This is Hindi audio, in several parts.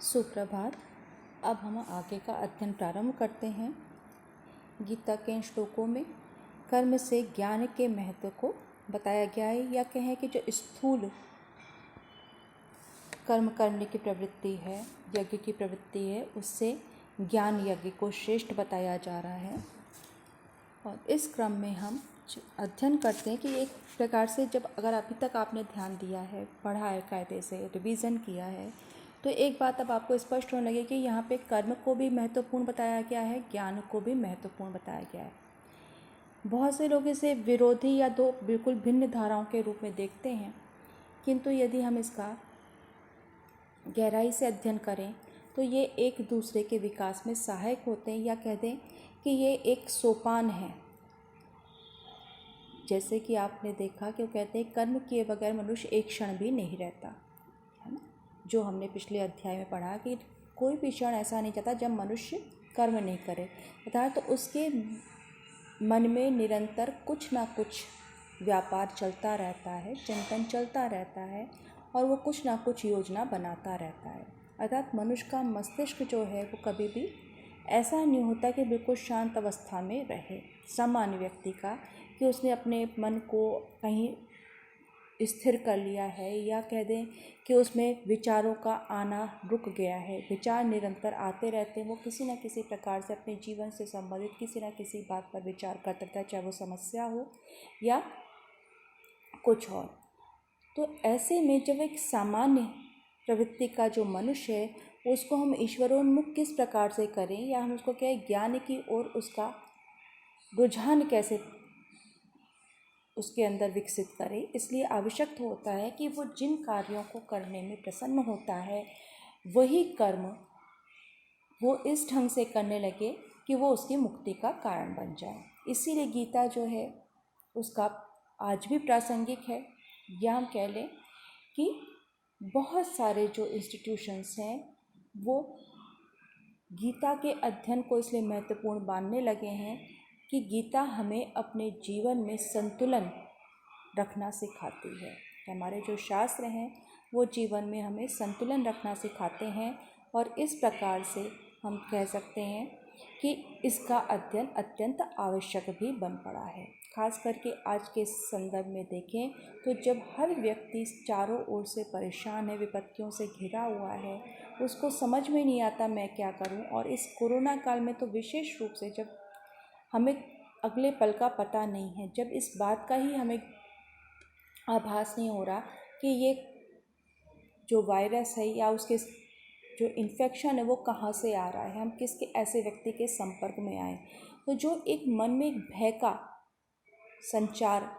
सुप्रभात। अब हम आगे का अध्ययन प्रारंभ करते हैं। गीता के इन श्लोकों में कर्म से ज्ञान के महत्व को बताया गया है, या कहें कि जो स्थूल कर्म करने की प्रवृत्ति है, यज्ञ की प्रवृत्ति है, उससे ज्ञान यज्ञ को श्रेष्ठ बताया जा रहा है। और इस क्रम में हम अध्ययन करते हैं कि एक प्रकार से जब अगर अभी तक आपने ध्यान दिया है, पढ़ा है, कायदे से रिवीजन किया है, तो एक बात अब आपको स्पष्ट होने लगी कि यहाँ पे कर्म को भी महत्वपूर्ण बताया गया है, ज्ञान को भी महत्वपूर्ण बताया गया है। बहुत से लोग इसे विरोधी या दो बिल्कुल भिन्न धाराओं के रूप में देखते हैं, किंतु यदि हम इसका गहराई से अध्ययन करें तो ये एक दूसरे के विकास में सहायक होते हैं, या कह दें कि ये एक सोपान है। जैसे कि आपने देखा कि वो कहते हैं कर्म किए बगैर मनुष्य एक क्षण भी नहीं रहता, है ना। जो हमने पिछले अध्याय में पढ़ा कि कोई भी क्षण ऐसा नहीं जाता जब मनुष्य कर्म नहीं करे, अर्थात तो उसके मन में निरंतर कुछ ना कुछ व्यापार चलता रहता है, चिंतन चलता रहता है, और वो कुछ ना कुछ योजना बनाता रहता है। अर्थात मनुष्य का मस्तिष्क जो है वो कभी भी ऐसा नहीं होता कि बिल्कुल शांत अवस्था में रहे। सामान्य व्यक्ति का कि उसने अपने मन को कहीं स्थिर कर लिया है, या कह दें कि उसमें विचारों का आना रुक गया है। विचार निरंतर आते रहते हैं, वो किसी न किसी प्रकार से अपने जीवन से संबंधित किसी न किसी बात पर विचार करता रहता है, चाहे वो समस्या हो या कुछ और। तो ऐसे में जब एक सामान्य प्रवृत्ति का जो मनुष्य है, उसको हम ईश्वरोन्मुख किस प्रकार से करें, या हम उसको क्या ज्ञान की ओर उसका रुझान कैसे उसके अंदर विकसित करें। इसलिए आवश्यक होता है कि वो जिन कार्यों को करने में प्रसन्न होता है, वही कर्म वो इस ढंग से करने लगे कि वो उसकी मुक्ति का कारण बन जाए। इसीलिए गीता जो है उसका आज भी प्रासंगिक है, या हम कह लें कि बहुत सारे जो इंस्टीट्यूशंस हैं वो गीता के अध्ययन को इसलिए महत्वपूर्ण मानने लगे हैं कि गीता हमें अपने जीवन में संतुलन रखना सिखाती है। हमारे जो शास्त्र हैं वो जीवन में हमें संतुलन रखना सिखाते हैं, और इस प्रकार से हम कह सकते हैं कि इसका अध्ययन अत्यंत आवश्यक भी बन पड़ा है। खास करके आज के संदर्भ में देखें तो जब हर व्यक्ति चारों ओर से परेशान है, विपत्तियों से घिरा हुआ है, उसको समझ में नहीं आता मैं क्या करूं। और इस कोरोना काल में तो विशेष रूप से जब हमें अगले पल का पता नहीं है, जब इस बात का ही हमें आभास नहीं हो रहा कि ये जो वायरस है या उसके जो इन्फेक्शन है वो कहाँ से आ रहा है, हम किसके ऐसे व्यक्ति के संपर्क में आए, तो जो एक मन में एक भय का संचार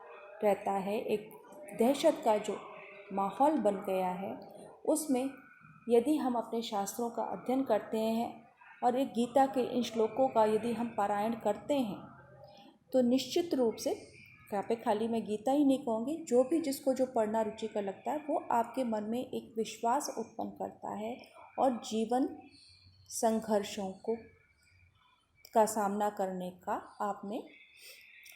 रहता है, एक दहशत का जो माहौल बन गया है, उसमें यदि हम अपने शास्त्रों का अध्ययन करते हैं और एक गीता के इन श्लोकों का यदि हम पारायण करते हैं, तो निश्चित रूप से यहाँ पे खाली मैं गीता ही नहीं कहूँगी, जो भी जिसको जो पढ़ना रुचिकर लगता है वो आपके मन में एक विश्वास उत्पन्न करता है, और जीवन संघर्षों का सामना करने का आप में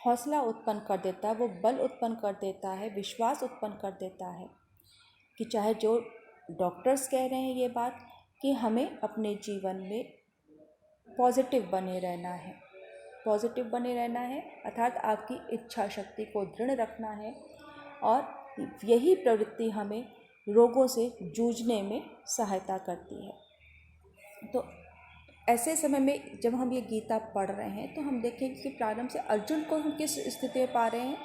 हौसला उत्पन्न कर देता है, वो बल उत्पन्न कर देता है, विश्वास उत्पन्न कर देता है कि चाहे जो डॉक्टर्स कह रहे हैं ये बात कि हमें अपने जीवन में पॉजिटिव बने रहना है, अर्थात आपकी इच्छा शक्ति को दृढ़ रखना है, और यही प्रवृत्ति हमें रोगों से जूझने में सहायता करती है। तो ऐसे समय में जब हम ये गीता पढ़ रहे हैं तो हम देखेंगे कि प्रारंभ से अर्जुन को हम किस स्थिति में पा रहे हैं,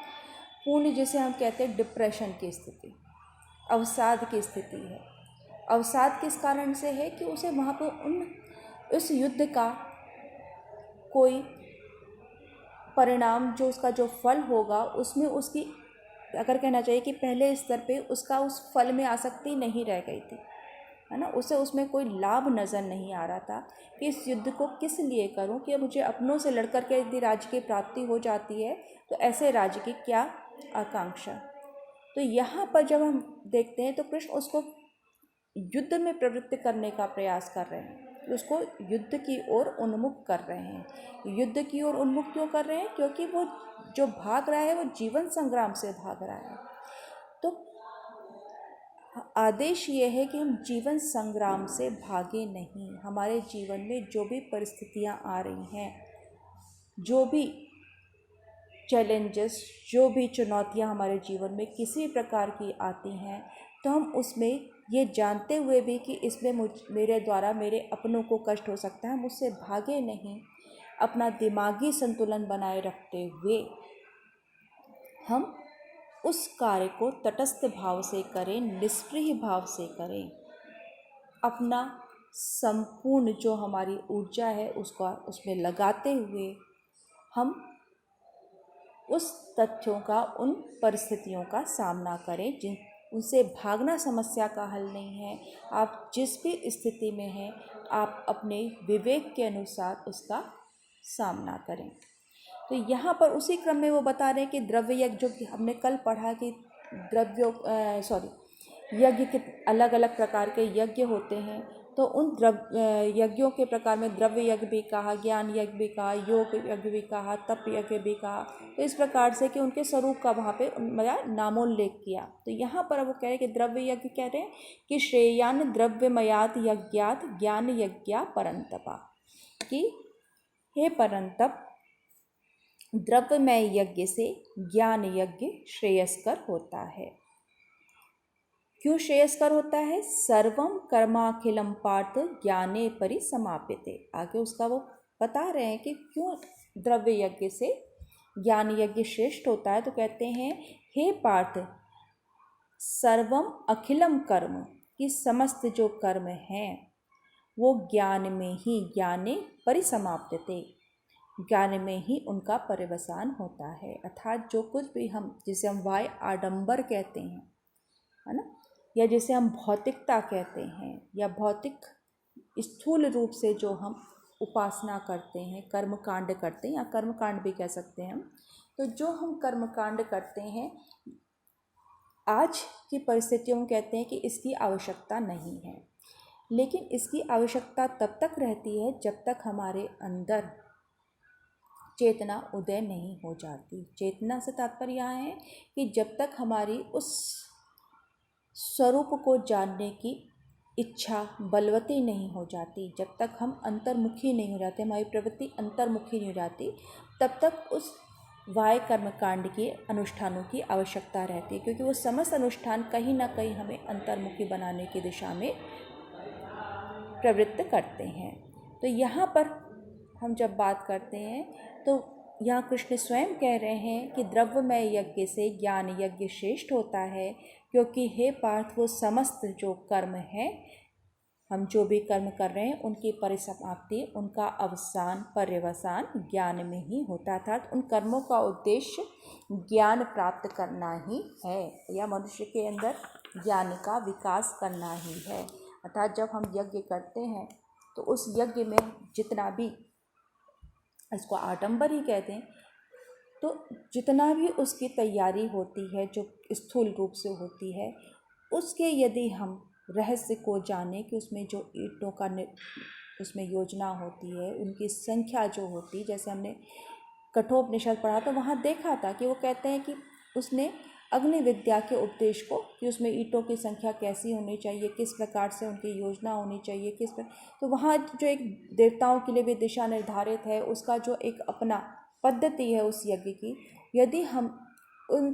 पूर्ण जिसे हम कहते हैं डिप्रेशन की स्थिति, अवसाद की स्थिति है। अवसाद किस कारण से है कि उसे वहाँ पर उस युद्ध का कोई परिणाम, जो उसका जो फल होगा, उसमें उसकी अगर कहना चाहिए कि पहले स्तर पे उसका उस फल में आसक्ति नहीं रह गई थी, है ना। उसे उसमें कोई लाभ नज़र नहीं आ रहा था कि इस युद्ध को किस लिए करूं, कि मुझे अपनों से लड़कर के यदि राज्य की प्राप्ति हो जाती है तो ऐसे राज्य की क्या आकांक्षा। तो यहाँ पर जब हम देखते हैं तो कृष्ण उसको युद्ध में प्रवृत्त करने का प्रयास कर रहे हैं, उसको युद्ध की ओर उन्मुख कर रहे हैं। युद्ध की ओर उन्मुख क्यों कर रहे हैं? क्योंकि वो जो भाग रहा है वो जीवन संग्राम से भाग रहा है। तो आदेश ये है कि हम जीवन संग्राम से भागे नहीं। हमारे जीवन में जो भी परिस्थितियाँ आ रही हैं, जो भी चैलेंजेस, जो भी चुनौतियाँ हमारे जीवन में किसी प्रकार की आती हैं, तो हम उसमें ये जानते हुए भी कि इसमें मेरे द्वारा मेरे अपनों को कष्ट हो सकता है, मुझसे भागे नहीं। अपना दिमागी संतुलन बनाए रखते हुए हम उस कार्य को तटस्थ भाव से करें, निष्क्रिय भाव से करें। अपना संपूर्ण जो हमारी ऊर्जा है उसका उसमें लगाते हुए हम उस तथ्यों का, उन परिस्थितियों का सामना करें जिन उनसे भागना समस्या का हल नहीं है। आप जिस भी स्थिति में हैं, आप अपने विवेक के अनुसार उसका सामना करें। तो यहाँ पर उसी क्रम में वो बता रहे हैं कि द्रव्य यज्ञ, जो कि हमने कल पढ़ा कि यज्ञ के अलग अलग प्रकार के यज्ञ होते हैं। तो उन यज्ञों के प्रकार में द्रव्य यज्ञ भी कहा, ज्ञान यज्ञ भी कहा, योग यज्ञ भी कहा, तप यज्ञ भी कहा। तो इस प्रकार से कि उनके स्वरूप का वहाँ पे नामोल्लेख किया। तो यहाँ पर अब वो कह रहे हैं कि द्रव्य यज्ञ कह रहे हैं कि श्रेयान द्रव्यमयात यज्ञात ज्ञान यज्ञा परंतपा, कि हे परंतप, द्रव्यमय यज्ञ से ज्ञान यज्ञ श्रेयस्कर होता है। क्यों श्रेयस्कर होता है? सर्वम कर्माखिलम पार्थ ज्ञाने परिसमाप्यते। आगे उसका वो बता रहे हैं कि क्यों द्रव्य यज्ञ से ज्ञान यज्ञ श्रेष्ठ होता है। तो कहते हैं, हे पार्थ, सर्वम अखिलम कर्म, कि समस्त जो कर्म हैं वो ज्ञान में ही, ज्ञाने परिसमाप्यते, ज्ञान में ही उनका परिवसान होता है। अर्थात जो कुछ भी हम, जिसे हम वाय आडंबर कहते हैं, है ना, या जिसे हम भौतिकता कहते हैं, या भौतिक स्थूल रूप से जो हम उपासना करते हैं, कर्मकांड करते हैं, या कर्मकांड भी कह सकते हैं हम। तो जो हम कर्मकांड करते हैं, आज की परिस्थितियों में कहते हैं कि इसकी आवश्यकता नहीं है। लेकिन इसकी आवश्यकता तब तक रहती है जब तक हमारे अंदर चेतना उदय नहीं हो जाती। चेतना से तात्पर्य यहाँ है कि जब तक हमारी उस स्वरूप को जानने की इच्छा बलवती नहीं हो जाती, जब तक हम अंतर्मुखी नहीं हो जाते, हमारी प्रवृत्ति अंतर्मुखी नहीं हो जाती, तब तक उस वाय कर्मकांड के अनुष्ठानों की आवश्यकता रहती है। क्योंकि वो समस्त अनुष्ठान कहीं ना कहीं हमें अंतर्मुखी बनाने की दिशा में प्रवृत्त करते हैं। तो यहाँ पर हम जब बात करते हैं तो यहाँ कृष्ण स्वयं कह रहे हैं कि द्रव्यमय यज्ञ से ज्ञान यज्ञ श्रेष्ठ होता है, क्योंकि हे पार्थ, वो समस्त जो कर्म है, हम जो भी कर्म कर रहे हैं, उनकी परिसमाप्ति, उनका अवसान, पर्यवसान ज्ञान में ही होता है। अर्थात उन कर्मों का उद्देश्य ज्ञान प्राप्त करना ही है, या मनुष्य के अंदर ज्ञान का विकास करना ही है। अर्थात जब हम यज्ञ करते हैं तो उस यज्ञ में जितना भी, इसको आडंबर ही कहते हैं, तो जितना भी उसकी तैयारी होती है, जो स्थूल रूप से होती है, उसके यदि हम रहस्य को जाने कि उसमें जो ईंटों का उसमें योजना होती है, उनकी संख्या जो होती, जैसे हमने कठोपनिषद पढ़ा तो वहाँ देखा था कि वो कहते हैं कि उसने अग्नि विद्या के उपदेश को, कि उसमें ईंटों की संख्या कैसी होनी चाहिए, किस प्रकार से उनकी योजना होनी चाहिए, तो वहाँ जो एक देवताओं के लिए भी दिशा निर्धारित है, उसका जो एक अपना पद्धति है उस यज्ञ की, यदि हम उन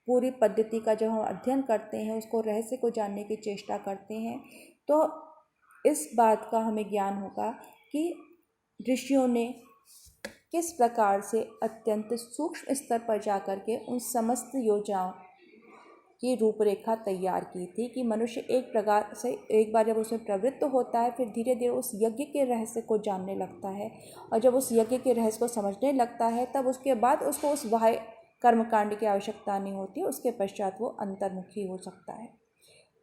पूरी पद्धति का जब हम अध्ययन करते हैं, उसको रहस्य को जानने की चेष्टा करते हैं, तो इस बात का हमें ज्ञान होगा कि ऋषियों ने किस प्रकार से अत्यंत सूक्ष्म स्तर पर जाकर के उन समस्त योजनाओं की रूपरेखा तैयार की थी, कि मनुष्य एक प्रकार से एक बार जब उसमें प्रवृत्त होता है, फिर धीरे धीरे उस यज्ञ के रहस्य को जानने लगता है, और जब उस यज्ञ के रहस्य को समझने लगता है, तब उसके बाद उसको उस बाह्य कर्मकांड की आवश्यकता नहीं होती, उसके पश्चात वो अंतर्मुखी हो सकता है।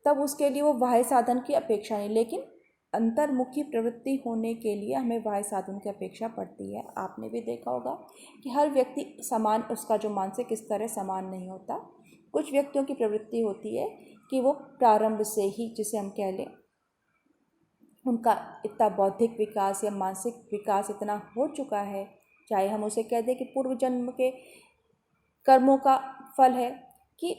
तब उसके लिए वो बाह्य साधन की अपेक्षा नहीं, लेकिन अंतर्मुखी प्रवृत्ति होने के लिए हमें बाह्य साधन की अपेक्षा पड़ती है। आपने भी देखा होगा कि हर व्यक्ति समान, उसका जो मानसिक स्तर है समान नहीं होता। कुछ व्यक्तियों की प्रवृत्ति होती है कि वो प्रारंभ से ही, जिसे हम कह लें, उनका इतना बौद्धिक विकास या मानसिक विकास इतना हो चुका है, चाहे हम उसे कह दें कि पूर्व जन्म के कर्मों का फल है, कि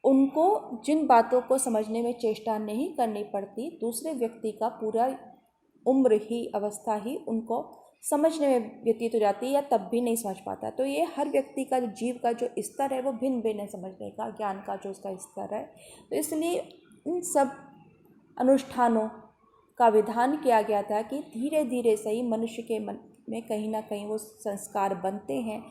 उनको जिन बातों को समझने में चेष्टा नहीं करनी पड़ती, दूसरे व्यक्ति का पूरा उम्र ही, अवस्था ही उनको समझने में व्यतीत हो जाती है या तब भी नहीं समझ पाता। तो ये हर व्यक्ति का जो जीव का जो स्तर है वो भिन्न भिन्न है, समझने का, ज्ञान का जो उसका स्तर है। तो इसलिए इन सब अनुष्ठानों का विधान किया गया था कि धीरे धीरे से ही मनुष्य के मन में कहीं ना कहीं वो संस्कार बनते हैं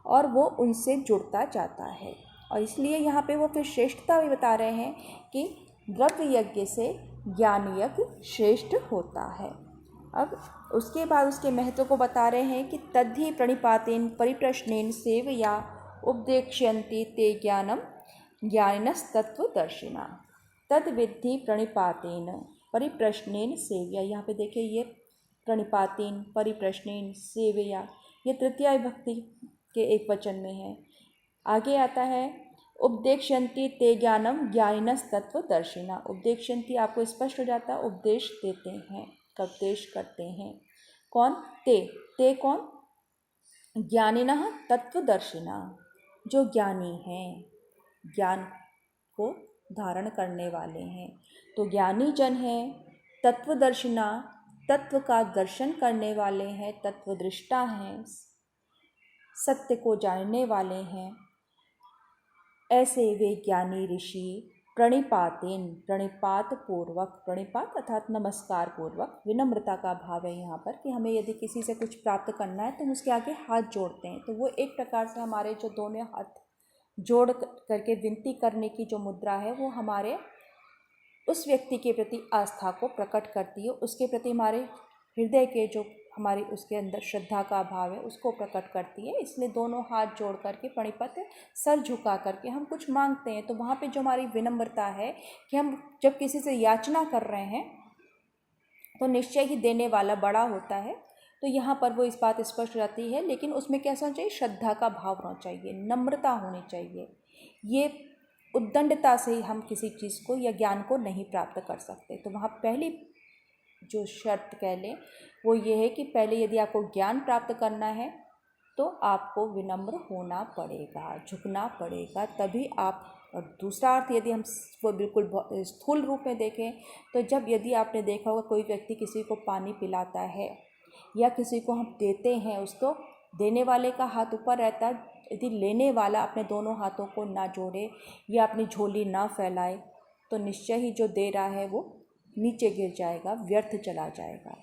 और वो उनसे जुड़ता जाता है। और इसलिए यहाँ पे वो फिर श्रेष्ठता भी बता रहे हैं कि द्रव्य यज्ञ से ज्ञान यज्ञ श्रेष्ठ होता है। अब उसके बाद उसके महत्व को बता रहे हैं कि तद्धि प्रणिपातेन परिप्रश्नेन सेवया उपदेक्ष्यन्ति ते ज्ञानम ज्ञानिनस्तत्वदर्शिना। तद विद्धि प्रणिपातेन परिप्रश्नेन सेवया। यहाँ पे देखिए ये प्रणिपातेन परिप्रश्नेन सेवया, ये तृतीया विभक्ति के एक वचन में है। आगे आता है उपदेक्ष्यन्ति ते ज्ञानम ज्ञानिनस्तत्वदर्शिना। उपदेक्ष्यन्ति आपको स्पष्ट हो जाता है, उपदेश देते हैं, उपदेश करते हैं। कौन? ते कौन? ज्ञानिनः तत्वदर्शिना, जो ज्ञानी हैं, ज्ञान को धारण करने वाले हैं। तो ज्ञानी जन हैं, तत्वदर्शिना, तत्व का दर्शन करने वाले हैं, तत्वदृष्टा हैं, सत्य को जानने वाले हैं। ऐसे वे ज्ञानी ऋषि प्रणिपातेन, प्रणिपात पूर्वक, प्रणिपात अर्थात नमस्कार पूर्वक, विनम्रता का भाव है यहाँ पर कि हमें यदि किसी से कुछ प्राप्त करना है तो हम उसके आगे हाथ जोड़ते हैं। तो वो एक प्रकार से हमारे जो दोनों हाथ जोड़ करके विनती करने की जो मुद्रा है वो हमारे उस व्यक्ति के प्रति आस्था को प्रकट करती है, उसके प्रति हमारे हृदय के जो हमारी उसके अंदर श्रद्धा का भाव है उसको प्रकट करती है। इसलिए दोनों हाथ जोड़ करके प्रणिपत, सर झुका करके हम कुछ मांगते हैं। तो वहाँ पे जो हमारी विनम्रता है कि हम जब किसी से याचना कर रहे हैं तो निश्चय ही देने वाला बड़ा होता है। तो यहाँ पर वो इस बात स्पष्ट हो जाती है, लेकिन उसमें कैसा होना चाहिए? श्रद्धा का भाव होना चाहिए, नम्रता होनी चाहिए। ये उद्दंडता से ही हम किसी चीज़ को या ज्ञान को नहीं प्राप्त कर सकते। तो वहाँ पहली जो शर्त कह लें वो ये है कि पहले यदि आपको ज्ञान प्राप्त करना है तो आपको विनम्र होना पड़ेगा, झुकना पड़ेगा, तभी आप। और दूसरा अर्थ यदि हम वो बिल्कुल स्थूल रूप में देखें तो जब यदि आपने देखा होगा कोई व्यक्ति किसी को पानी पिलाता है या किसी को हम देते हैं, उसको देने वाले का हाथ ऊपर रहता है, यदि लेने वाला अपने दोनों हाथों को ना जोड़े या अपनी झोली ना फैलाए तो निश्चय ही जो दे रहा है वो नीचे गिर जाएगा, व्यर्थ चला जाएगा।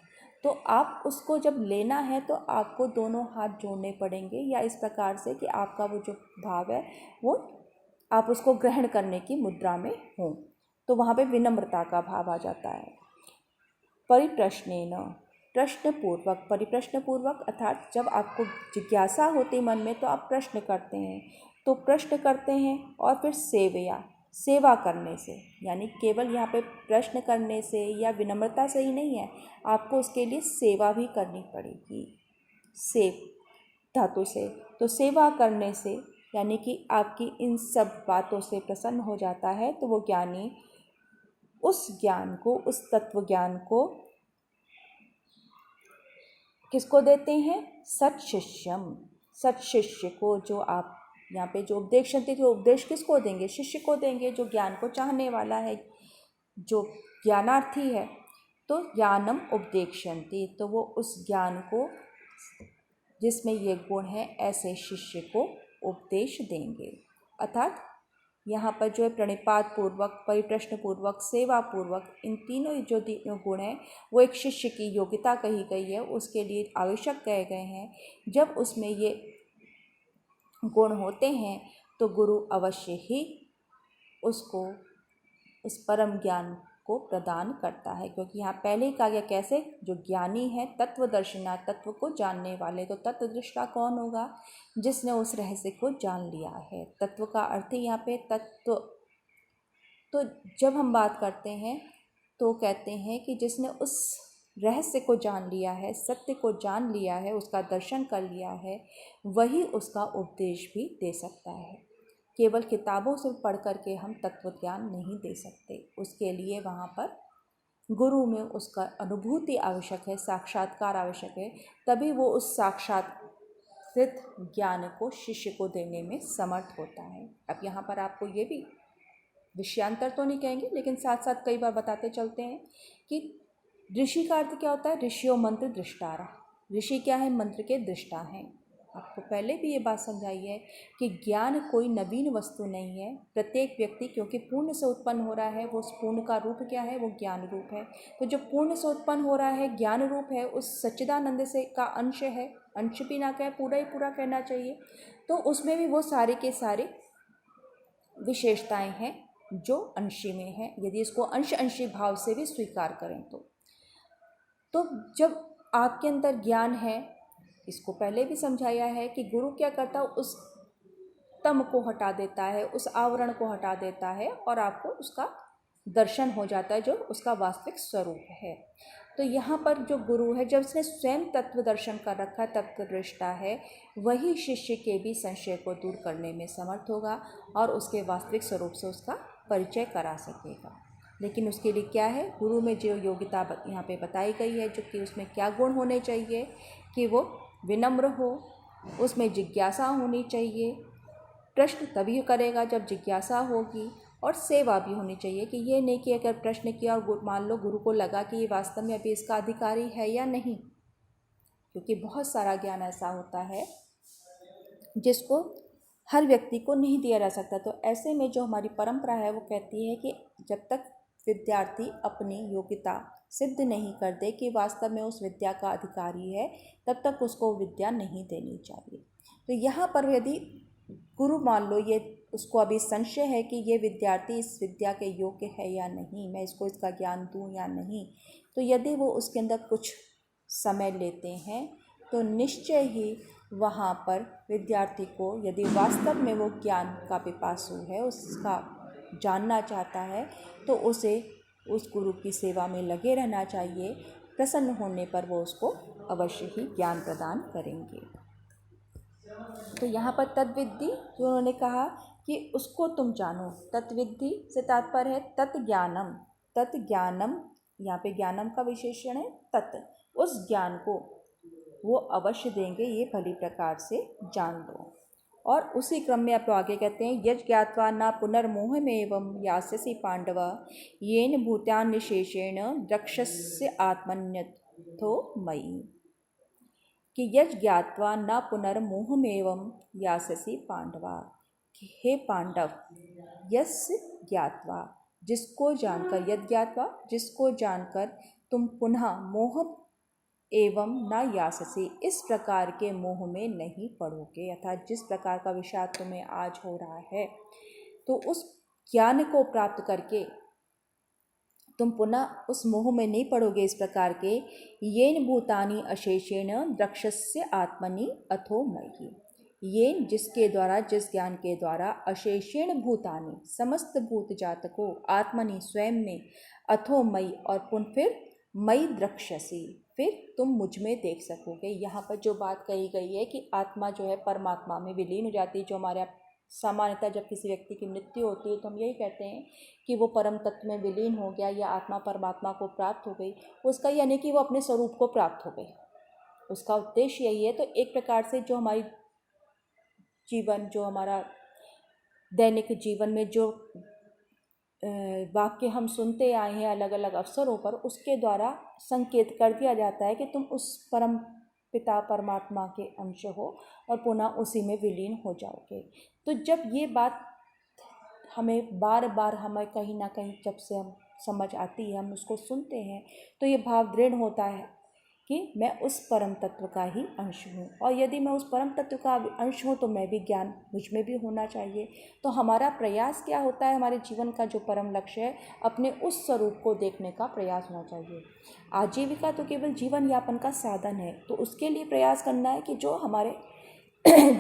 तो आप उसको जब लेना है तो आपको दोनों हाथ जोड़ने पड़ेंगे, या इस प्रकार से कि आपका वो जो भाव है वो आप उसको ग्रहण करने की मुद्रा में हो। तो वहाँ पे विनम्रता का भाव आ जाता है। परिप्रश्नेन, प्रश्न पूर्वक, परिप्रश्न पूर्वक अर्थात जब आपको जिज्ञासा होती मन में तो आप प्रश्न करते हैं। तो प्रश्न करते हैं और फिर सेवया, सेवा करने से, यानी केवल यहाँ पे प्रश्न करने से या विनम्रता से ही नहीं है, आपको उसके लिए सेवा भी करनी पड़ेगी, सेव धातु से। तो सेवा करने से यानी कि आपकी इन सब बातों से प्रसन्न हो जाता है तो वो ज्ञानी उस ज्ञान को, उस तत्व ज्ञान को किसको देते हैं? सत्शिष्यम, सत्शिष्य को। जो आप यहाँ पे जो उपदेक्षन्ति, जो उपदेश किसको देंगे? शिष्य को देंगे, जो ज्ञान को चाहने वाला है, जो ज्ञानार्थी है। तो ज्ञानम उपदेक्षन्ति, तो वो उस ज्ञान को जिसमें ये गुण है ऐसे शिष्य को उपदेश देंगे। अर्थात यहाँ पर जो है प्रणिपात पूर्वक, परिप्रश्न पूर्वक, सेवा पूर्वक, इन तीनों जो गुण हैं वो एक शिष्य की योग्यता कही गई है, उसके लिए आवश्यक कहे गए हैं। जब उसमें ये गुण होते हैं तो गुरु अवश्य ही उसको उस परम ज्ञान को प्रदान करता है। क्योंकि यहाँ पहले ही कहा गया कैसे, जो ज्ञानी है तत्वदर्शिना, तत्व को जानने वाले। तो तत्वदृष्टा कौन होगा? जिसने उस रहस्य को जान लिया है। तत्व का अर्थ ही यहाँ पे तत्व। तो जब हम बात करते हैं तो कहते हैं कि जिसने उस रहस्य को जान लिया है, सत्य को जान लिया है, उसका दर्शन कर लिया है, वही उसका उपदेश भी दे सकता है। केवल किताबों से पढ़ करके हम तत्व ज्ञान नहीं दे सकते, उसके लिए वहाँ पर गुरु में उसका अनुभूति आवश्यक है, साक्षात्कार आवश्यक है, तभी वो उस साक्षात्कृत ज्ञान को शिष्य को देने में समर्थ होता है। अब यहाँ पर आपको ये भी विषयांतर तो नहीं कहेंगे, लेकिन साथ साथ कई बार बताते चलते हैं कि ऋषि का अर्थ क्या होता है, ऋषियों मंत्र दृष्टारा। ऋषि क्या है, मंत्र के दृष्टा हैं। आपको पहले भी ये बात समझाई है कि ज्ञान कोई नवीन वस्तु नहीं है। प्रत्येक व्यक्ति क्योंकि पूर्ण से उत्पन्न हो रहा है, वो उस पूर्ण का रूप क्या है, वो ज्ञान रूप है। तो जो पूर्ण से उत्पन्न हो रहा है, ज्ञान रूप है, उस सच्चिदानंद से का अंश है, अंश भी ना कहे, पूरा ही पूरा कहना चाहिए। तो उसमें भी वो सारे के सारे विशेषताएं हैं जो अंशी में हैं, यदि इसको अंश अंशी भाव से भी स्वीकार करें तो जब आपके अंदर ज्ञान है, इसको पहले भी समझाया है कि गुरु क्या करता है, उस तम को हटा देता है, उस आवरण को हटा देता है और आपको उसका दर्शन हो जाता है जो उसका वास्तविक स्वरूप है। तो यहाँ पर जो गुरु है, जब उसने स्वयं तत्व दर्शन कर रखा है, तत्वदृष्टा है, वही शिष्य के भी संशय को दूर करने में समर्थ होगा और उसके वास्तविक स्वरूप से उसका परिचय करा सकेगा। लेकिन उसके लिए क्या है, गुरु में जो योग्यता यहाँ पे बताई गई है, जो कि उसमें क्या गुण होने चाहिए कि वो विनम्र हो, उसमें जिज्ञासा होनी चाहिए, प्रश्न तभी करेगा जब जिज्ञासा होगी, और सेवा भी होनी चाहिए कि ये नहीं कि अगर प्रश्न किया और मान लो गुरु को लगा कि ये वास्तव में अभी इसका अधिकारी है या नहीं, क्योंकि बहुत सारा ज्ञान ऐसा होता है जिसको हर व्यक्ति को नहीं दिया जा सकता। तो ऐसे में जो हमारी परंपरा है वो कहती है कि जब तक विद्यार्थी अपनी योग्यता सिद्ध नहीं कर दे कि वास्तव में उस विद्या का अधिकारी है, तब तक उसको विद्या नहीं देनी चाहिए। तो यहाँ पर यदि गुरु मान लो ये उसको अभी संशय है कि ये विद्यार्थी इस विद्या के योग्य है या नहीं, मैं इसको इसका ज्ञान दूँ या नहीं, तो यदि वो उसके अंदर कुछ समय लेते हैं तो निश्चय ही वहाँ पर विद्यार्थी को, यदि वास्तव में वो ज्ञान का पिपासु है, उसका जानना चाहता है, तो उसे उस गुरु की सेवा में लगे रहना चाहिए। प्रसन्न होने पर वो उसको अवश्य ही ज्ञान प्रदान करेंगे। तो यहाँ पर तद्विद्धि जो उन्होंने कहा कि उसको तुम जानो, तत्विद्धि से तात्पर्य है तत्ज्ञानम। तत्ज्ञानम, यहाँ पे ज्ञानम का विशेषण है तत्, उस ज्ञान को वो अवश्य देंगे, ये भली प्रकार से जान लो। और उसी क्रम में आप आगे कहते हैं, यज ज्ञात्वा न पुनर्मोहमेवं यास्यसि पांडव येन भूतान निशेषेण द्रक्ष्यस्य आत्मन्यथो मयि। कि यज ज्ञात्वा न पुनर्मोहमेवं यास्यसि पांडवा, हे पांडव, यस ज्ञात्वा जिसको जानकर, यद ज्ञात्वा जिसको जानकर तुम पुनः मोह एवं न याससी, इस प्रकार के मोह में नहीं पड़ोगे, अर्थात जिस प्रकार का विषाद तुम्हें आज हो रहा है, तो उस ज्ञान को प्राप्त करके तुम पुनः उस मोह में नहीं पड़ोगे इस प्रकार के। येन भूतानि अशेषेण द्रक्ष्यस्य आत्मनि अथो मयि, येन जिसके द्वारा, जिस ज्ञान के द्वारा, अशेषेण भूतानि समस्त भूत जात को, आत्मनि स्वयं में, अथो मयि और पुनः फिर मयि द्रक्ष्यसि, फिर तुम मुझ में देख सकोगे। यहाँ पर जो बात कही गई है कि आत्मा जो है परमात्मा में विलीन हो जाती है, जो हमारे सामान्यतः जब किसी व्यक्ति की मृत्यु होती है तो हम यही कहते हैं कि वो परम तत्व में विलीन हो गया या आत्मा परमात्मा को प्राप्त हो गई, उसका यानी कि वो अपने स्वरूप को प्राप्त हो गई, उसका उद्देश्य यही है। तो एक प्रकार से जो हमारी जीवन, जो हमारा दैनिक जीवन में जो वाक्य हम सुनते आए हैं अलग अलग अवसरों पर, उसके द्वारा संकेत कर दिया जाता है कि तुम उस परम पिता परमात्मा के अंश हो और पुनः उसी में विलीन हो जाओगे। तो जब ये बात हमें बार बार, हमें कहीं ना कहीं जब से हम समझ आती है, हम उसको सुनते हैं, तो ये भाव दृढ़ होता है कि मैं उस परम तत्व का ही अंश हूँ, और यदि मैं उस परम तत्व का अंश हूँ तो मैं भी ज्ञान मुझ में भी होना चाहिए। तो हमारा प्रयास क्या होता है, हमारे जीवन का जो परम लक्ष्य है, अपने उस स्वरूप को देखने का प्रयास होना चाहिए। आजीविका तो केवल जीवन यापन का साधन है, तो उसके लिए प्रयास करना है कि जो हमारे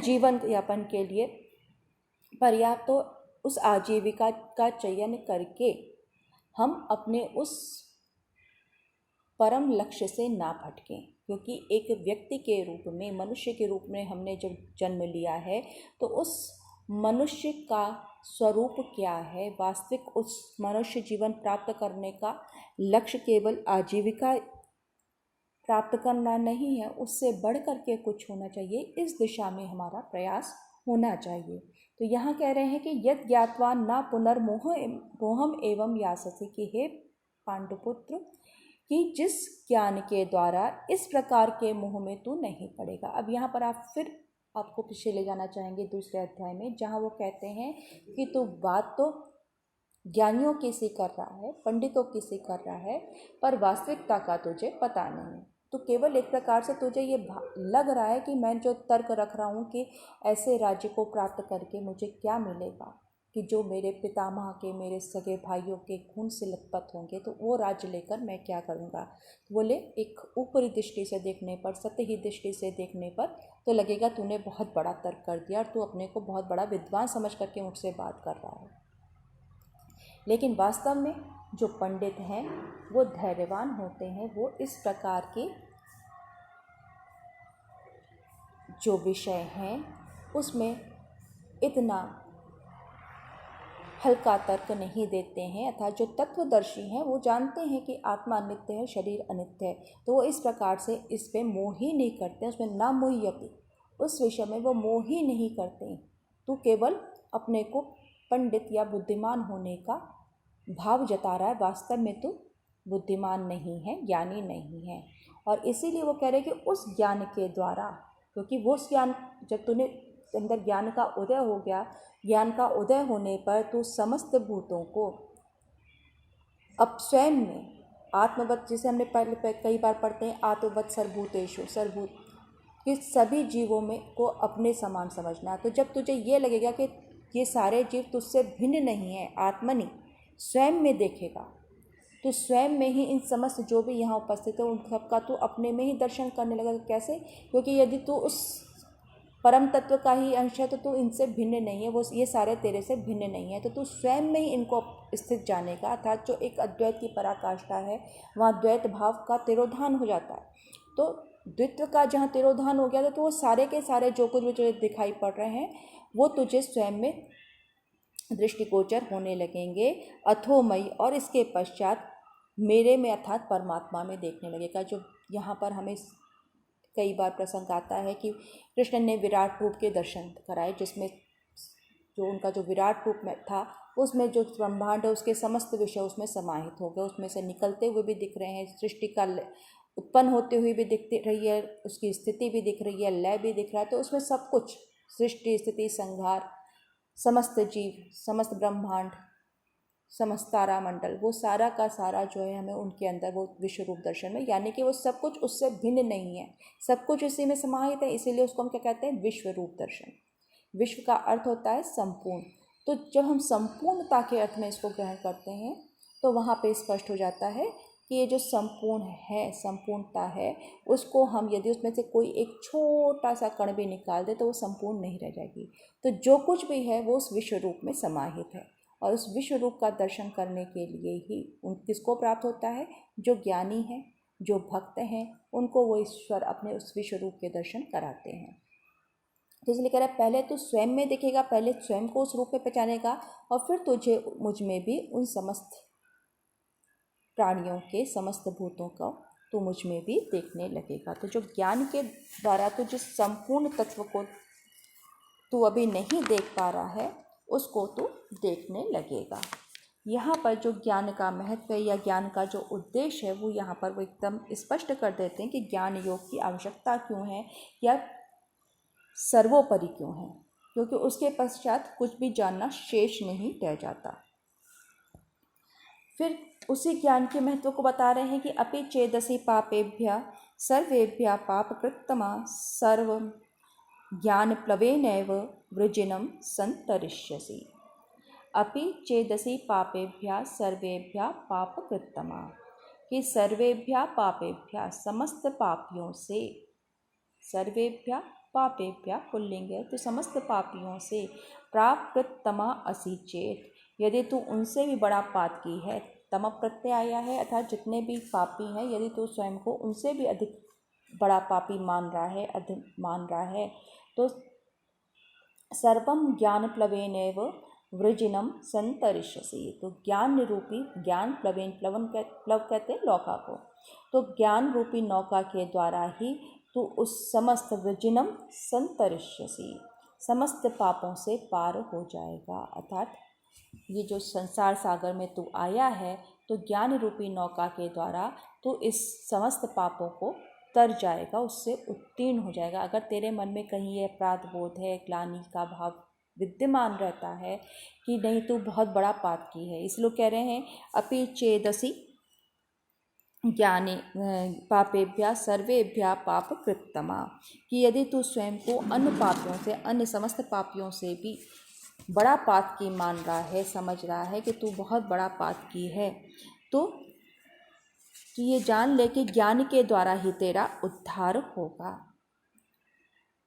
जीवन यापन के लिए पर्याप्त, तो उस आजीविका का चयन करके हम अपने उस परम लक्ष्य से ना भटकें। क्योंकि एक व्यक्ति के रूप में, मनुष्य के रूप में हमने जब जन्म लिया है, तो उस मनुष्य का स्वरूप क्या है, वास्तविक उस मनुष्य जीवन प्राप्त करने का लक्ष्य केवल आजीविका प्राप्त करना नहीं है, उससे बढ़ कर के कुछ होना चाहिए। इस दिशा में हमारा प्रयास होना चाहिए। तो यहाँ कह रहे हैं कि यद ज्ञात्वा न पुनर्मोहम एवं याससि, कि हे पांडुपुत्र, कि जिस ज्ञान के द्वारा इस प्रकार के मोह में तू नहीं पड़ेगा। अब यहाँ पर आप फिर आपको पीछे ले जाना चाहेंगे दूसरे अध्याय में, जहाँ वो कहते हैं कि तू बात तो ज्ञानियों की सी कर रहा है, पंडितों की सी कर रहा है, पर वास्तविकता का तुझे पता नहीं। तो केवल एक प्रकार से तुझे ये लग रहा है कि मैं जो तर्क रख रहा हूँ कि ऐसे राज्य को प्राप्त करके मुझे क्या मिलेगा, कि जो मेरे पितामह के, मेरे सगे भाइयों के खून से लथपथ होंगे, तो वो राज्य लेकर मैं क्या करूँगा। तो बोले एक ऊपरी दृष्टि से देखने पर, सतही दृष्टि से देखने पर तो लगेगा तूने बहुत बड़ा तर्क कर दिया और तू अपने को बहुत बड़ा विद्वान समझ करके मुझसे बात कर रहा है। लेकिन वास्तव में जो पंडित हैं वो धैर्यवान होते हैं, वो इस प्रकार के जो विषय हैं उसमें इतना हल्का तर्क नहीं देते हैं, अर्थात जो तत्वदर्शी हैं वो जानते हैं कि आत्मा अनित्य है, शरीर अनित्य है, तो वो इस प्रकार से इस पे मोह ही नहीं करते, उसमें ना मोह्यति, उस विषय में वो मोह ही नहीं करते। तो केवल अपने को पंडित या बुद्धिमान होने का भाव जता रहा है, वास्तव में तो बुद्धिमान नहीं है, ज्ञानी नहीं है। और इसीलिए वो कह रहे हैं कि उस ज्ञान के द्वारा, क्योंकि वो ज्ञान जब तूने अंदर ज्ञान का उदय हो गया, ज्ञान का उदय होने पर तू समस्त भूतों को अब स्वयं में आत्मवत, जिसे हमने पहले कई बार पढ़ते हैं, आत्मवत सर्वभूतेषु, सर्वभूत कि सभी जीवों में को अपने समान समझना। तो जब तुझे ये लगेगा कि ये सारे जीव तुझसे भिन्न नहीं है, आत्मनि स्वयं में देखेगा, तो स्वयं में ही इन समस्त जो भी यहाँ उपस्थित है उन सबका तू अपने में ही दर्शन करने लगेगा। कैसे? क्योंकि यदि तू उस परम तत्व का ही अंश है तो तू इनसे भिन्न नहीं है, वो ये सारे तेरे से भिन्न नहीं है, तो तू स्वयं में ही इनको स्थित जानेगा। अर्थात जो एक अद्वैत की पराकाष्ठा है वहाँ द्वैत भाव का तिरोधान हो जाता है। तो द्वित्व का जहाँ तिरोधान हो गया तो वो सारे के सारे जो कुछ भी तुझे दिखाई पड़ रहे हैं वो तुझे स्वयं में दृष्टिगोचर होने लगेंगे। अथोमयी, और इसके पश्चात मेरे में अर्थात परमात्मा में देखने लगेगा। जो यहाँ पर हमें कई बार प्रसंग आता है कि कृष्ण ने विराट रूप के दर्शन कराए, जिसमें जो उनका जो विराट रूप में था उसमें जो ब्रह्मांड है उसके समस्त विषय उसमें समाहित हो गए, उसमें से निकलते हुए भी दिख रहे हैं, सृष्टि का उत्पन्न होते हुए भी दिख रही है, उसकी स्थिति भी दिख रही है, लय भी दिख रहा है। तो उसमें सब कुछ, सृष्टि, स्थिति, संहार, समस्त जीव, समस्त ब्रह्मांड, समस्त तारामंडल, वो सारा का सारा जो है हमें उनके अंदर वो विश्व रूप दर्शन में, यानी कि वो सब कुछ उससे भिन्न नहीं है, सब कुछ इसी में समाहित है। इसीलिए उसको हम क्या कहते हैं? विश्व रूप दर्शन। विश्व का अर्थ होता है संपूर्ण। तो जब हम संपूर्णता के अर्थ में इसको ग्रहण करते हैं तो वहाँ पे स्पष्ट हो जाता है कि ये जो संपूर्ण है, संपूर्णता है, उसको हम यदि उसमें से कोई एक छोटा सा कण भी निकाल दे तो वो संपूर्ण नहीं रह जाएगी। तो जो कुछ भी है वो उस विश्व रूप में समाहित है, और उस विश्व रूप का दर्शन करने के लिए ही किसको प्राप्त होता है? जो ज्ञानी हैं, जो भक्त हैं, उनको वो ईश्वर अपने उस विश्व रूप के दर्शन कराते हैं। तो इसलिए कह रहा है पहले तो स्वयं में दिखेगा, पहले स्वयं को उस रूप में पहचानेगा, और फिर तुझे मुझ में भी उन समस्त प्राणियों के, समस्त भूतों का तो मुझ में भी देखने लगेगा। तो जो ज्ञान के द्वारा तो जिस संपूर्ण तत्व को तू अभी नहीं देख पा रहा है उसको तू देखने लगेगा। यहाँ पर जो ज्ञान का महत्व है या ज्ञान का जो उद्देश्य है वो यहाँ पर वो एकदम स्पष्ट कर देते हैं कि ज्ञान योग की आवश्यकता क्यों है या सर्वोपरि क्यों है, क्योंकि उसके पश्चात कुछ भी जानना शेष नहीं रह जाता। फिर उसी ज्ञान के महत्व को बता रहे हैं कि अपि चेदसि पापेभ्य सर्वेभ्य पापकृत्तमा सर्व ज्ञान प्लवेनैव वृजिनं संतरिष्यसि। अपि चेदसि पापेभ्य सर्वेभ्य पापकृत्तमा, कि सर्वेभ्य पापेभ्य समस्त पापियों से, सर्वेभ्य पापेभ्य पुल्लिंग है तो समस्त पापियों से, प्राकृतमा असि चेत, यदि तू उनसे भी बड़ा पाप की है, तम प्रत्यय आया है अर्थात जितने भी पापी हैं, यदि तू स्वयं को उनसे भी अधिक बड़ा पापी मान रहा है, अधिक मान रहा है, तो सर्वम ज्ञान प्लवेनैव वृजिनं संतरिष्यसि। तो ज्ञान रूपी, ज्ञान प्लवेन, प्लव कहते हैं नौका को, तो ज्ञान रूपी नौका के द्वारा ही तू उस समस्त वृजिनं संतरिष्यसि, समस्त पापों से पार हो जाएगा। अर्थात ये जो संसार सागर में तू आया है तो ज्ञान रूपी नौका के द्वारा तो इस समस्त पापों को तर जाएगा, उससे उत्तीर्ण हो जाएगा। अगर तेरे मन में कहीं ये अपराध बोध है, ग्लानि का भाव विद्यमान रहता है कि नहीं तू बहुत बड़ा पाप की है, इसलिए कह रहे हैं अपि चेदसि ज्ञाने पापेभ्या सर्वेभ्या पाप कृत्तमा, कि यदि तू स्वयं को अन्य पापियों से, अन्य समस्त पापियों से भी बड़ा पाप की मान रहा है, समझ रहा है कि तू बहुत बड़ा पाप की है, तो ये जान ले कि ज्ञान के द्वारा ही तेरा उद्धार होगा।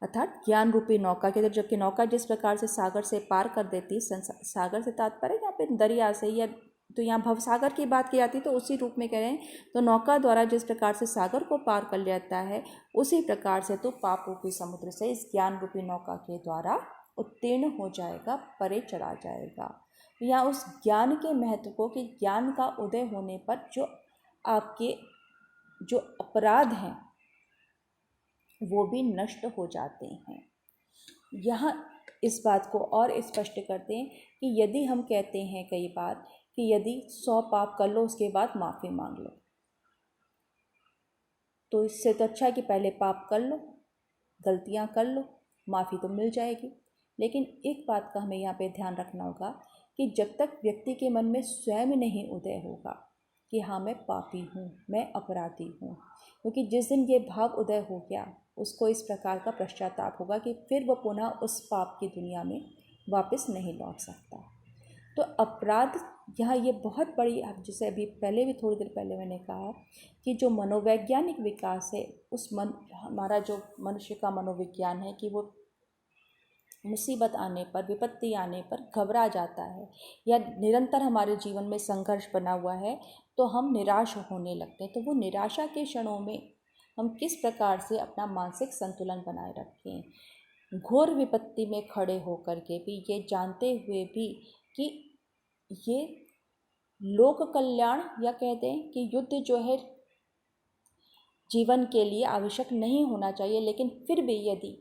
अर्थात ज्ञान रूपी नौका के, जबकि नौका जिस प्रकार से सागर से पार कर देती, सागर से तात्पर्य यहाँ पे दरिया से, या तो यहाँ भवसागर की बात की जाती तो उसी रूप में कह रहे हैं, तो नौका द्वारा जिस प्रकार से सागर को पार कर लेता है उसी प्रकार से तो पाप रूपी समुद्र से इस ज्ञान रूपी नौका के द्वारा उत्तीर्ण हो जाएगा, परे चढ़ा जाएगा। यहाँ उस ज्ञान के महत्व को, कि ज्ञान का उदय होने पर जो आपके जो अपराध हैं वो भी नष्ट हो जाते हैं। यहाँ इस बात को और स्पष्ट करते हैं कि यदि हम कहते हैं कई बार कि यदि 100 पाप कर लो उसके बाद माफ़ी मांग लो, तो इससे तो अच्छा है कि पहले पाप कर लो, गलतियाँ कर लो, माफ़ी तो मिल जाएगी। लेकिन एक बात का हमें यहाँ पे ध्यान रखना होगा कि जब तक व्यक्ति के मन में स्वयं नहीं उदय होगा कि हाँ मैं पापी हूँ, मैं अपराधी हूँ, क्योंकि जिस दिन ये भाव उदय हो गया उसको इस प्रकार का पश्चाताप होगा कि फिर वो पुनः उस पाप की दुनिया में वापस नहीं लौट सकता। तो अपराध यहाँ ये बहुत बड़ी, जैसे अभी पहले भी थोड़ी देर पहले मैंने कहा कि जो मनोवैज्ञानिक विकास है, उस हमारा जो मनुष्य का मनोविज्ञान है कि वो मुसीबत आने पर, विपत्ति आने पर घबरा जाता है, या निरंतर हमारे जीवन में संघर्ष बना हुआ है तो हम निराश होने लगते हैं। तो वो निराशा के क्षणों में हम किस प्रकार से अपना मानसिक संतुलन बनाए रखें, घोर विपत्ति में खड़े होकर के भी, ये जानते हुए भी कि ये लोक कल्याण, या कहते हैं कि युद्ध जो है जीवन के लिए आवश्यक नहीं होना चाहिए, लेकिन फिर भी यदि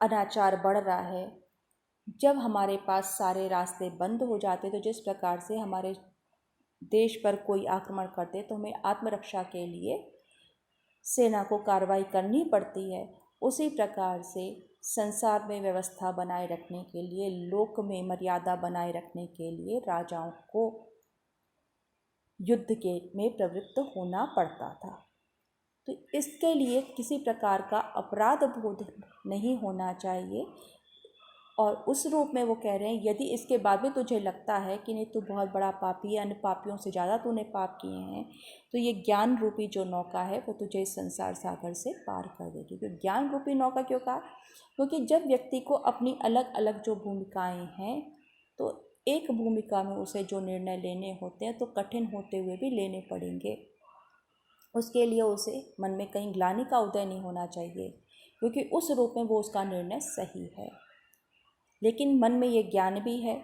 अनाचार बढ़ रहा है, जब हमारे पास सारे रास्ते बंद हो जाते, तो जिस प्रकार से हमारे देश पर कोई आक्रमण करते तो हमें आत्मरक्षा के लिए सेना को कार्रवाई करनी पड़ती है, उसी प्रकार से संसार में व्यवस्था बनाए रखने के लिए, लोक में मर्यादा बनाए रखने के लिए राजाओं को युद्ध के में प्रवृत्त होना पड़ता था। तो इसके लिए किसी प्रकार का अपराध बोध नहीं होना चाहिए। और उस रूप में वो कह रहे हैं यदि इसके बाद भी तुझे लगता है कि नहीं तू बहुत बड़ा पापी है, अन्य पापियों से ज़्यादा तूने पाप किए हैं, तो ये ज्ञान रूपी जो नौका है वो तुझे इस संसार सागर से पार कर देगी। तो ज्ञान रूपी नौका क्यों कहा? क्योंकि जब व्यक्ति को अपनी अलग अलग जो भूमिकाएं हैं, तो एक भूमिका में उसे जो निर्णय लेने होते हैं तो कठिन होते हुए भी लेने पड़ेंगे। उसके लिए उसे मन में कहीं ग्लानि का उदय नहीं होना चाहिए, क्योंकि उस रूप में वो उसका निर्णय सही है। लेकिन मन में ये ज्ञान भी है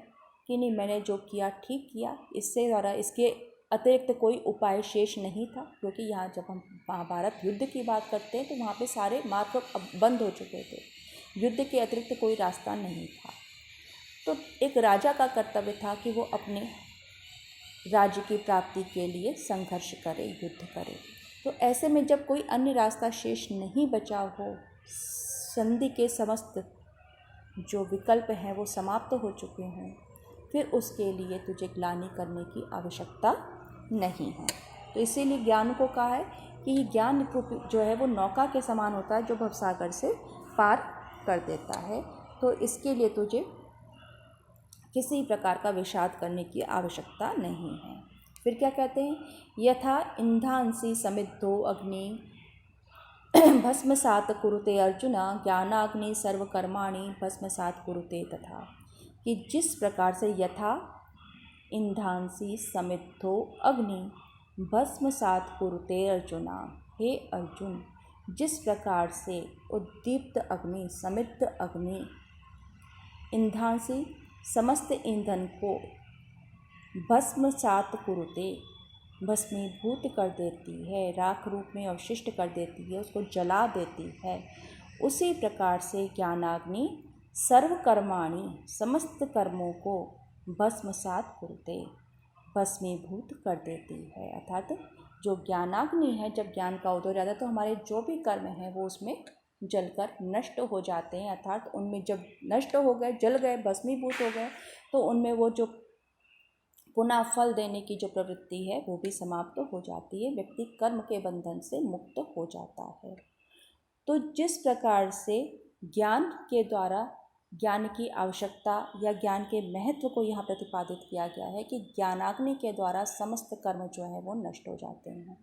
कि नहीं मैंने जो किया ठीक किया, इससे ज़्यादा इसके अतिरिक्त कोई उपाय शेष नहीं था। क्योंकि यहाँ जब हम महाभारत युद्ध की बात करते हैं तो वहाँ पे सारे मार्ग बंद हो चुके थे, युद्ध के अतिरिक्त कोई रास्ता नहीं था। तो एक राजा का कर्तव्य था कि वो अपने राज्य की प्राप्ति के लिए संघर्ष करे, युद्ध करे। तो ऐसे में जब कोई अन्य रास्ता शेष नहीं बचा हो, संधि के समस्त जो विकल्प हैं वो समाप्त हो चुके हों, फिर उसके लिए तुझे ग्लानि करने की आवश्यकता नहीं है। तो इसीलिए ज्ञान को कहा है कि ज्ञान जो है वो नौका के समान होता है जो भवसागर से पार कर देता है। तो इसके लिए तुझे किसी प्रकार का विषाद करने की आवश्यकता नहीं है। फिर क्या कहते हैं, यथा इंधांसि समिद्धो अग्नि भस्मसात कुरुते अर्जुन, ज्ञानाग्नि सर्वकर्माणि भस्मसात कुरुते तथा, कि जिस प्रकार से यथा इंधांसि समिद्धो अग्नि भस्मसात कुरुते अर्जुना, हे अर्जुन जिस प्रकार से उद्दीप्त अग्नि, समिद्ध अग्नि, इंधांसि समस्त ईंधन को भस्मसात कुरुते, भस्मीभूत कर देती है, राख रूप में अवशिष्ट कर देती है, उसको जला देती है, उसी प्रकार से ज्ञानाग्नि सर्वकर्माणि समस्त कर्मों को भस्मसात कुरुते भस्मीभूत कर देती है। अर्थात जो ज्ञानाग्नि है, जब ज्ञान का उदय हो जाता है तो हमारे जो भी कर्म हैं वो उसमें जलकर नष्ट हो जाते हैं। अर्थात उनमें जब नष्ट हो गए, जल गए, भस्मीभूत हो गए, तो उनमें वो जो पुनः फल देने की जो प्रवृत्ति है वो भी समाप्त हो जाती है। व्यक्ति कर्म के बंधन से मुक्त हो जाता है। तो जिस प्रकार से ज्ञान के द्वारा ज्ञान की आवश्यकता या ज्ञान के महत्व को यहाँ प्रतिपादित किया गया है कि ज्ञानाग्नि के द्वारा समस्त कर्म जो है वो नष्ट हो जाते हैं।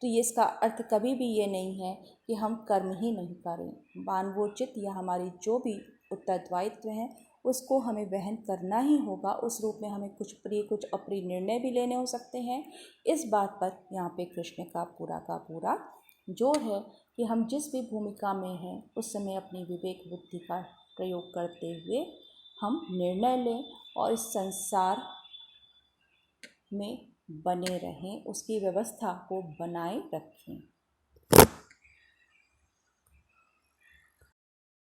तो ये इसका अर्थ कभी भी ये नहीं है कि हम कर्म ही नहीं करें। मानवोचित या हमारी जो भी उत्तरदायित्व है उसको हमें वहन करना ही होगा। उस रूप में हमें कुछ प्रिय कुछ अप्रिय निर्णय भी लेने हो सकते हैं। इस बात पर यहाँ पे कृष्ण का पूरा जोर है कि हम जिस भी भूमिका में हैं उस समय अपनी विवेक बुद्धि का प्रयोग करते हुए हम निर्णय लें और इस संसार में बने रहें, उसकी व्यवस्था को बनाए रखें।